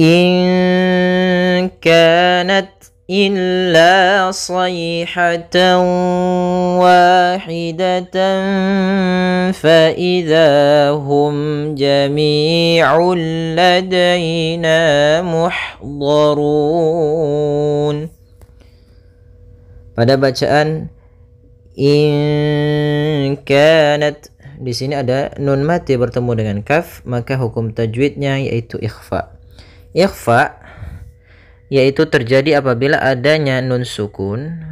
إن كانت إلا صيحة واحدة فإذا هم جميع لدينا محضرون. Pada bacaan in kanat, di sini ada nun mati bertemu dengan kaf, maka hukum tajwidnya yaitu ikhfa. Ikhfa yaitu terjadi apabila adanya nun sukun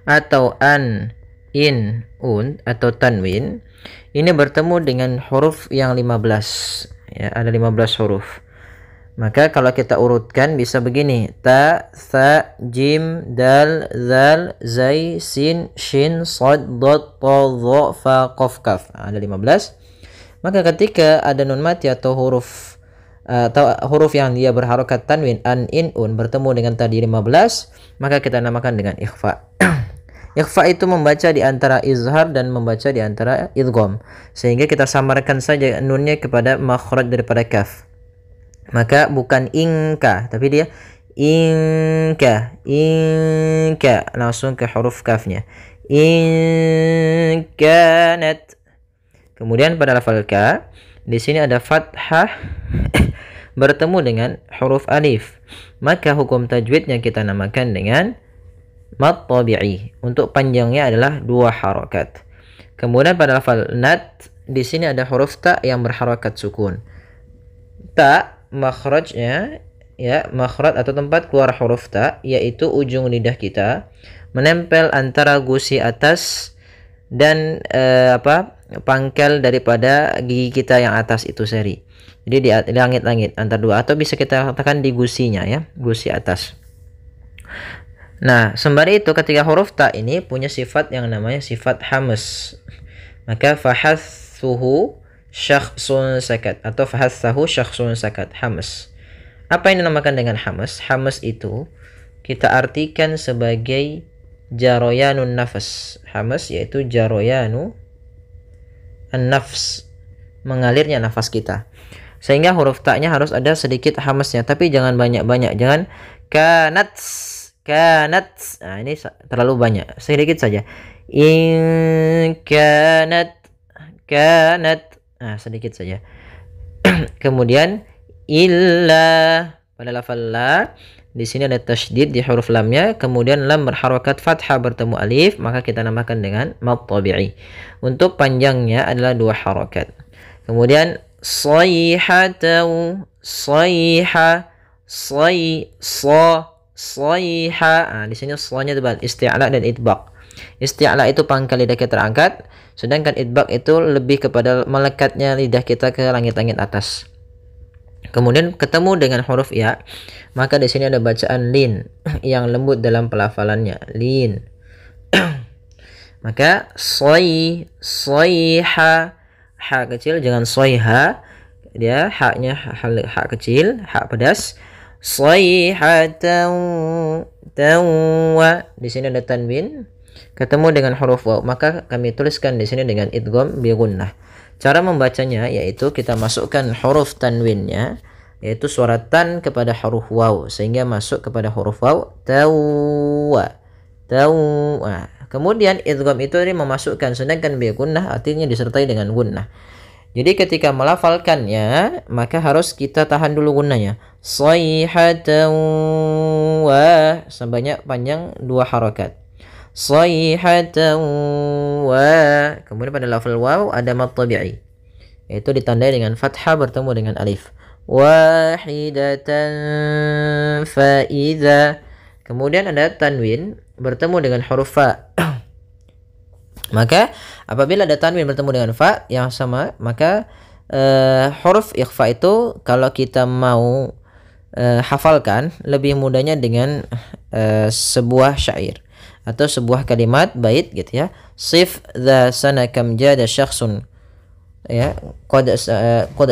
atau an, in, un atau tanwin ini bertemu dengan huruf yang 15, ya, ada 15 huruf. Maka kalau kita urutkan bisa begini: ta, tha, jim, dal, zal, zai, sin, shin, shad, dad, ta, dha, fa, qaf, kaf. Ada 15. Maka ketika ada nun mati atau huruf yang dia berharokat tanwin, an, in, un bertemu dengan tadi 15, maka kita namakan dengan ikhfa. Ikhfa itu membaca di antara izhar dan membaca di antara idgham, sehingga kita samarkan saja nunnya kepada makhraj daripada kaf. Maka bukan ingka, tapi dia ingka, langsung ke huruf kafnya. Inkanat. Kemudian pada lafal ka, di sini ada fathah bertemu dengan huruf alif, maka hukum tajwidnya kita namakan dengan mad tabi'i. Untuk panjangnya adalah 2 harakat. Kemudian pada lafal nat, di sini ada huruf ta yang berharakat sukun. Ta makhrajnya, ya, makhraj atau tempat keluar huruf ta yaitu ujung lidah kita menempel antara gusi atas dan pangkal daripada gigi kita yang atas itu seri. Jadi di langit-langit antara dua, atau bisa kita katakan di gusinya, ya, gusi atas. Nah, sembari itu ketika huruf ta ini punya sifat yang namanya sifat hamas, maka fahathuhu syakhsun sakat atau fahathahu syakhsun sakat, hamas. Apa yang dinamakan dengan hamas? Hamas itu kita artikan sebagai jaroyanun nafas. Hamas yaitu jaroyanu an-nafs, mengalirnya nafas kita. Sehingga huruf ta-nya harus ada sedikit hamasnya, tapi jangan banyak-banyak. Jangan kanat. Nah, ini terlalu banyak. Sedikit saja. In kanat. Nah, sedikit saja. Kemudian illa, pada lafal la, di sini ada tasydid di huruf lamnya, kemudian lam berharakat fathah bertemu alif, maka kita namakan dengan mad tabi'i. Untuk panjangnya adalah 2 harakat. Kemudian sayhatan, sayha, sayha. Nah, di sini sa-nya tebal, isti'la dan itbaq. Isti'la itu pangkal lidah kita terangkat, sedangkan itbaq itu lebih kepada melekatnya lidah kita ke langit-langit atas. Kemudian ketemu dengan huruf ya, maka di sini ada bacaan lin yang lembut dalam pelafalannya, lin. Maka sayha, ha kecil, jangan sayha, dia haknya ha kecil, ha pedas. Sayhatan, di sini ada tanwin ketemu dengan huruf waw, maka kami tuliskan di sini dengan idgham bi gunnah. Cara membacanya yaitu kita masukkan huruf tanwinnya, yaitu suara tan kepada huruf waw sehingga masuk kepada huruf waw, tawwa. Kemudian idgham itu memasukkan, sedangkan bi gunnah artinya disertai dengan gunnah. Jadi ketika melafalkannya maka harus kita tahan dulu gunnahnya. Sayhatan wa, sebanyak panjang 2 harakat. Sayhatan wa. Kemudian pada lafal waw ada mad tabi'i, yaitu ditandai dengan fathah bertemu dengan alif. Wahidatan fa idza. Kemudian ada tanwin bertemu dengan huruf fa. Maka apabila ada tanwin bertemu dengan fa yang sama, maka huruf ikhfa itu kalau kita mau hafalkan lebih mudahnya dengan sebuah syair atau sebuah kalimat bait gitu, ya. Sif dza sana kam jada syakhsun, ya, qad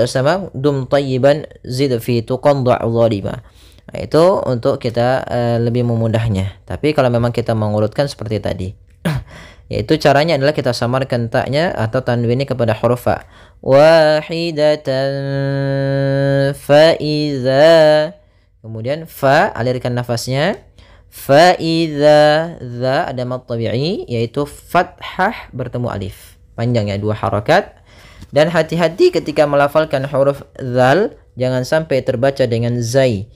sama dum tayyiban zid fi tuqadda zalima. Nah, itu untuk kita lebih memudahnya. Tapi kalau memang kita mengurutkan seperti tadi. Yaitu caranya adalah kita samarkan taknya atau tanwinnya kepada huruf fa. Wahidatan fa iza. Kemudian fa, alirkan nafasnya. Fa iza, za ada mad tabi'i yaitu fathah bertemu alif. Panjangnya 2 harakat. Dan hati-hati ketika melafalkan huruf zal, jangan sampai terbaca dengan zai.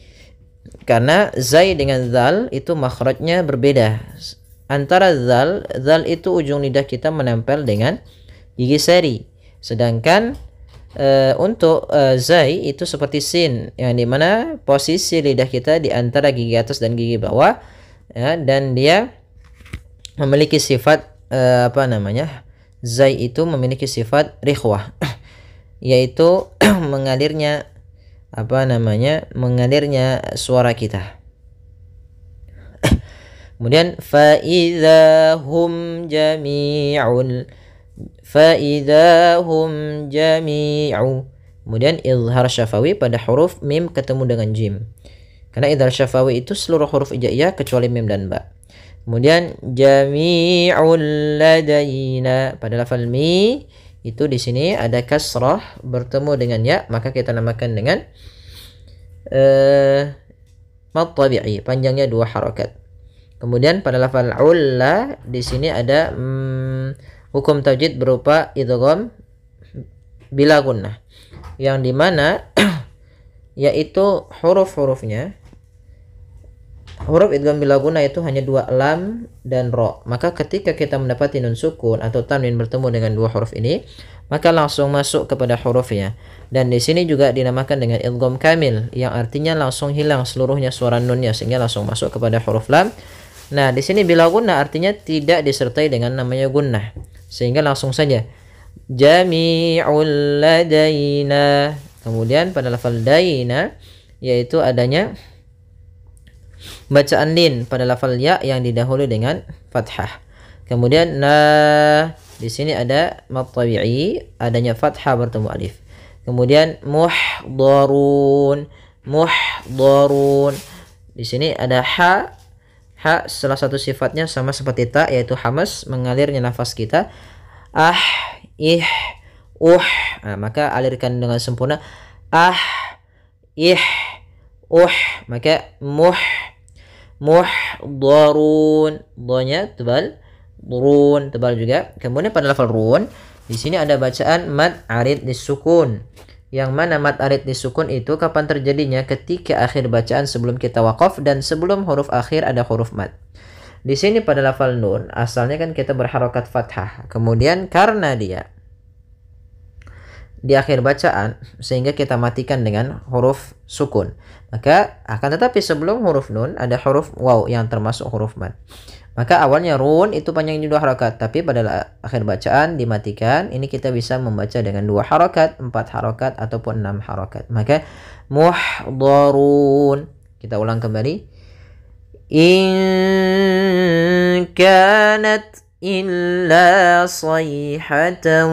Karena zai dengan zal itu makhrajnya berbeda. Antara zal itu ujung lidah kita menempel dengan gigi seri. Sedangkan untuk zai itu seperti sin, yang dimana posisi lidah kita di antara gigi atas dan gigi bawah, ya, dan dia memiliki sifat zai itu memiliki sifat rikhwah, yaitu mengalirnya suara kita. Kemudian fa idzahum jami'u. Kemudian izhar syafawi pada huruf mim ketemu dengan jim. Karena izhar syafawi itu seluruh huruf hijaiyah kecuali mim dan ba. Kemudian jami'ul ladaina pada lafal mi itu di sini ada kasrah bertemu dengan ya, maka kita namakan dengan mad tabi'i, panjangnya 2 harakat. Kemudian pada lafal ulla di sini ada hukum tajwid berupa idgham bila gunnah, yang dimana yaitu huruf-hurufnya, huruf idgham bila gunnah itu hanya 2 lam dan ro. Maka ketika kita mendapati nun sukun atau tanwin bertemu dengan 2 huruf ini, maka langsung masuk kepada hurufnya. Dan di sini juga dinamakan dengan idgham kamil, yang artinya langsung hilang seluruhnya suara nunnya sehingga langsung masuk kepada huruf lam. Nah, di sini bila gunnah artinya tidak disertai dengan namanya gunnah, sehingga langsung saja jami'ul ladaina. Kemudian pada lafal daina yaitu adanya bacaan lin pada lafal ya yang didahului dengan fathah. Kemudian di sini ada mad tabi'i, adanya fathah bertemu alif. Kemudian muhdharun. Di sini ada ha salah satu sifatnya sama seperti ta, yaitu hamas, mengalirnya nafas kita. Ih, nah, maka alirkan dengan sempurna. Ih, maka muhdharun, donya tebal, durun tebal juga. Kemudian pada lafal run di sini ada bacaan mad arid disukun, yang mana mad arid disukun itu kapan terjadinya? Ketika akhir bacaan sebelum kita waqaf dan sebelum huruf akhir ada huruf mad. Di sini pada lafal nun asalnya kan kita berharokat fathah, kemudian karena dia di akhir bacaan sehingga kita matikan dengan huruf sukun. Maka akan tetapi sebelum huruf nun ada huruf waw yang termasuk huruf mad. Maka awalnya run itu panjangnya 2 harakat, tapi pada akhir bacaan dimatikan. Ini kita bisa membaca dengan 2 harakat, 4 harakat ataupun 6 harakat. Maka muhdharun. Kita ulang kembali. In kanat illa sayhatan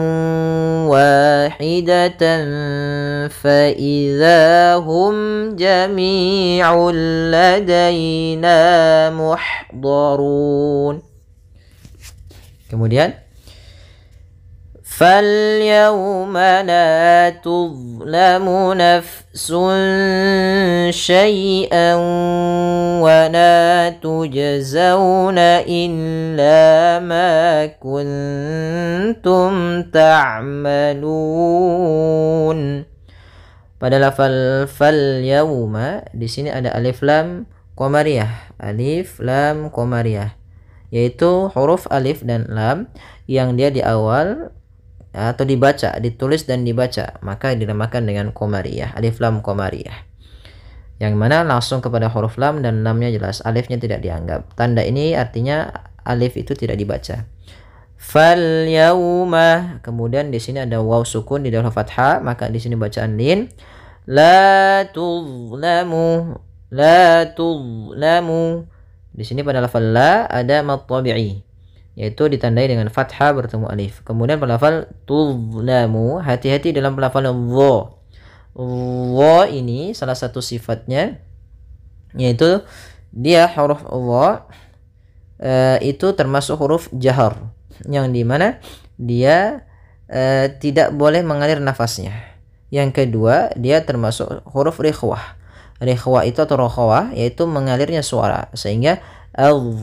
wahidatan fa idza hum jami'un ladaina muhdharun. Kemudian فَالْيَوْمَ لَا تُظْلَمُ نَفْسٌ شَيْئًا وَلَا تُجْزَوْنَ إِلَّا مَا كُنْتُمْ تَعْمَلُونَ. Pada lafal fal yauma di sini ada alif lam qamariyah, yaitu huruf alif dan lam yang dia di awal atau dibaca, ditulis dan dibaca, maka dinamakan dengan qamariyah, alif lam qamariyah, yang mana langsung kepada huruf lam dan lamnya jelas, alifnya tidak dianggap. Tanda ini artinya alif itu tidak dibaca. Fal yauma, kemudian di sini ada waw sukun di dalam fathah, maka di sini bacaan lin. La tuzlamu, di sini pada lafal la ada mad tabi'i, yaitu ditandai dengan fathah bertemu alif. Kemudian pada lafal tuzlamu, hati-hati dalam pelafalan dha. Dha ini salah satu sifatnya yaitu dia huruf dha itu termasuk huruf jahar. yang dimana dia tidak boleh mengalir nafasnya. Yang kedua, dia termasuk huruf rikhwah. Rikhwah itu atau rokhawah yaitu mengalirnya suara sehingga al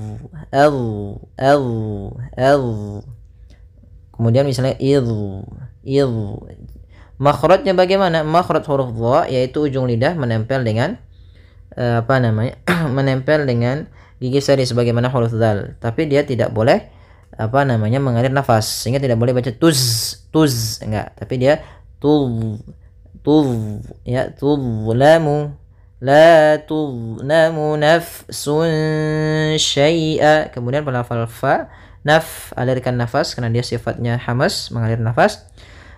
al al al. Kemudian misalnya il. Makhrajnya bagaimana? Makhraj huruf dha yaitu ujung lidah menempel dengan menempel dengan gigi seri sebagaimana huruf dzal, tapi dia tidak boleh mengalir nafas sehingga tidak boleh baca tuz enggak, tapi dia tuz ya, tuzlamu la tuzlamu nafsun syai'a. Kemudian pada lafal fa, alirkan nafas karena dia sifatnya hamas, mengalir nafas.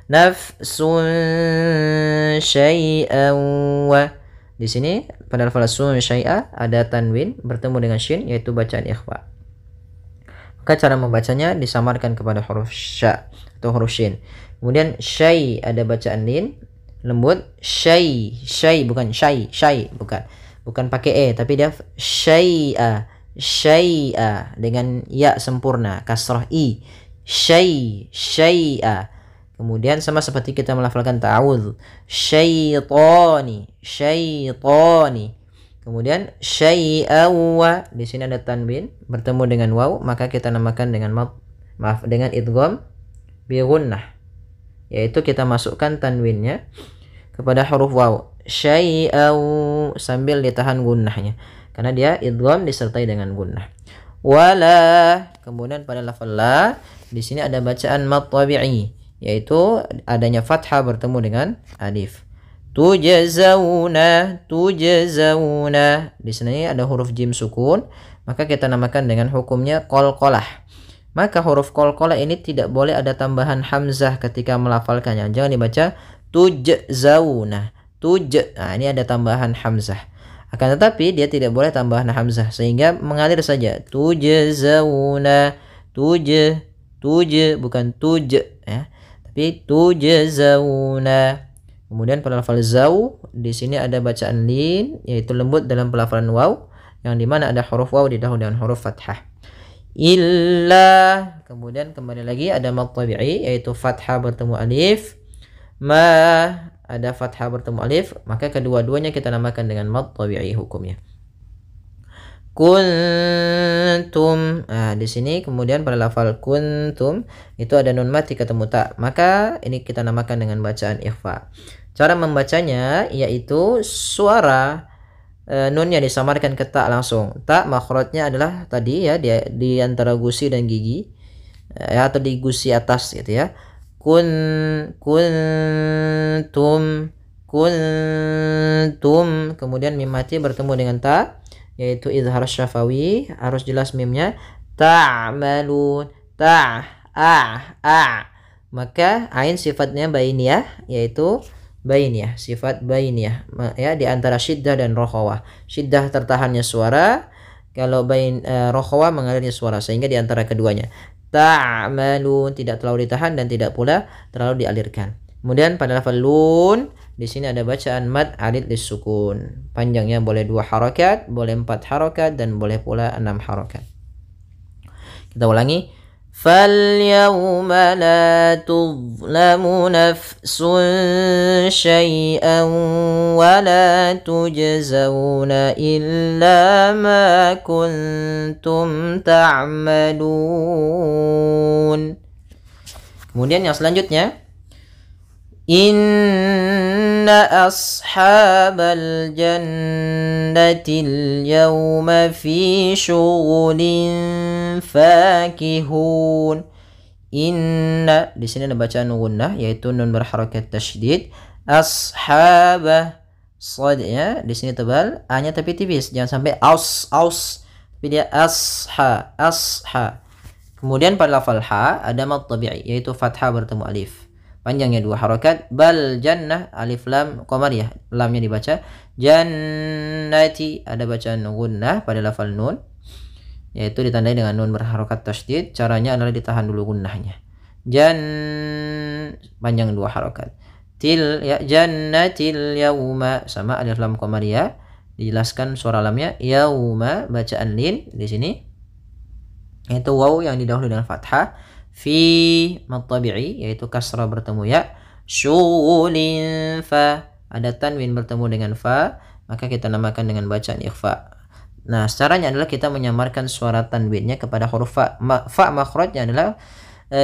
Nafsun syai'an wa. Di sini pada lafal sun syai'a ada tanwin bertemu dengan shin yaitu bacaan ikhfa. Maka cara membacanya disamarkan kepada huruf sya atau huruf shin. Kemudian syai ada bacaan lin lembut, syai bukan syai bukan pakai tapi dia syai'a dengan ya sempurna kasrah i, syai'a. Kemudian sama seperti kita melafalkan ta'awudz, syaitani. Kemudian syai'awa, di sini ada tanwin bertemu dengan waw, maka kita namakan dengan dengan idgham bi gunnah, yaitu kita masukkan tanwinnya kepada huruf waw, syai'aw, sambil ditahan gunnahnya karena dia idgham disertai dengan gunnah. Wala, kemudian pada lafal la di sini ada bacaan mad tabi'i, yaitu adanya fathah bertemu dengan alif. Tujazawna, di sini ada huruf jim sukun, maka kita namakan dengan hukumnya qalqalah. Maka huruf qalqalah ini tidak boleh ada tambahan hamzah ketika melafalkannya. Jangan dibaca tujzawna, nah ini ada tambahan hamzah. Akan tetapi dia tidak boleh tambahan hamzah sehingga mengalir saja. Tujzawna, bukan tuj ya. Tapi tujazawna. Kemudian pada lafal zau di sini ada bacaan lin yaitu lembut dalam pelafalan waw yang dimana ada huruf waw didahului dengan huruf fathah. Illa, kemudian kembali lagi ada mad tabi'i yaitu fathah bertemu alif. Ma, ada fathah bertemu alif, maka kedua-duanya kita namakan dengan mad tabi'i hukumnya. Kuntum. Nah, di sini kemudian pada lafal kuntum itu ada nun mati ketemu ta, maka ini kita namakan dengan bacaan ikhfa. Cara membacanya yaitu suara nunnya disamarkan ke ta langsung. Ta makhrajnya adalah tadi ya, dia di antara gusi dan gigi atau di gusi atas gitu ya. Kuntum. Kemudian mim mati bertemu dengan ta yaitu izhar syafawi, harus jelas mimnya. Ta'malun, maka ain sifatnya bainiyah yaitu bainiyah, sifat bainiyah ya, di antara syiddah dan rokhawah. Syiddah tertahannya suara, kalau rokhawah mengalirnya suara, sehingga di antara keduanya. Ta'malun tidak terlalu ditahan dan tidak pula terlalu dialirkan. Kemudian pada lafal lun di sini ada bacaan mad arid lisukun. Panjangnya boleh 2 harakat, boleh 4 harakat, dan boleh pula 6 harakat. Kita ulangi. فَالْيَوْمَ لَا تُظْلَمُ نَفْسٌ شَيْئًا وَلَا تُجْزَوْنَ إِلَّا مَا كُنْتُمْ تَعْمَلُونَ. Kemudian yang selanjutnya, Inna ashabal jannatil yawma fi syughulin fakihun. Inna, di sini ada bacaan gunnah yaitu nun berharakat tasydid. Ashabah, shadnya di sini tebal, a-nya tapi tipis, jangan sampai aus, tapi dia asha. Kemudian pada lafal ha ada mad tabi'i yaitu fathah bertemu alif. Panjangnya 2 harakat. Bal jannah, alif lam qamariyah, lamnya dibaca. Jannati, ada bacaan gunnah pada lafal nun yaitu ditandai dengan nun berharakat tasydid. Caranya adalah ditahan dulu gunnahnya. Panjang 2 harakat. Jannatil yauma, sama alif lam qamariyah, dijelaskan suara lamnya. Yauma bacaan lin di sini yaitu waw yang didahului dengan fathah. fi mad tabi'i yaitu kasrah bertemu ya. Syughulin fa ada tanwin bertemu dengan fa, maka kita namakan dengan bacaan ikhfa. Nah, caranya adalah kita menyamarkan suara tanwinnya kepada huruf fa. Fa makhrajnya adalah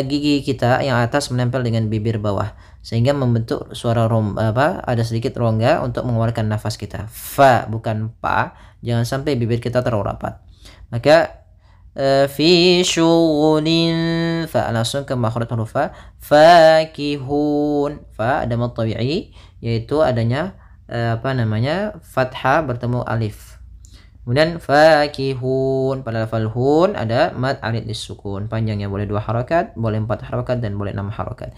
gigi kita yang atas menempel dengan bibir bawah sehingga membentuk suara ada sedikit rongga untuk mengeluarkan nafas kita. Fa bukan pa, jangan sampai bibir kita terlalu rapat. Maka fi syughulin fa langsung ke makhraj huruf fa. Fakihun fa ada mad tabi'i yaitu adanya fathah bertemu alif. Kemudian fakihun pada lafal hun ada mad arid disukun, panjangnya boleh 2 harakat, boleh 4 harakat dan boleh 6 harakat.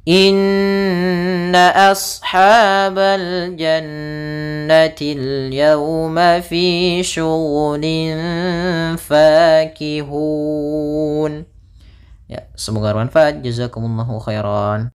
Inna ashabal jannatil yawma fi syughulin fakihun. Ya, semoga bermanfaat. Jazakumullahu khairan.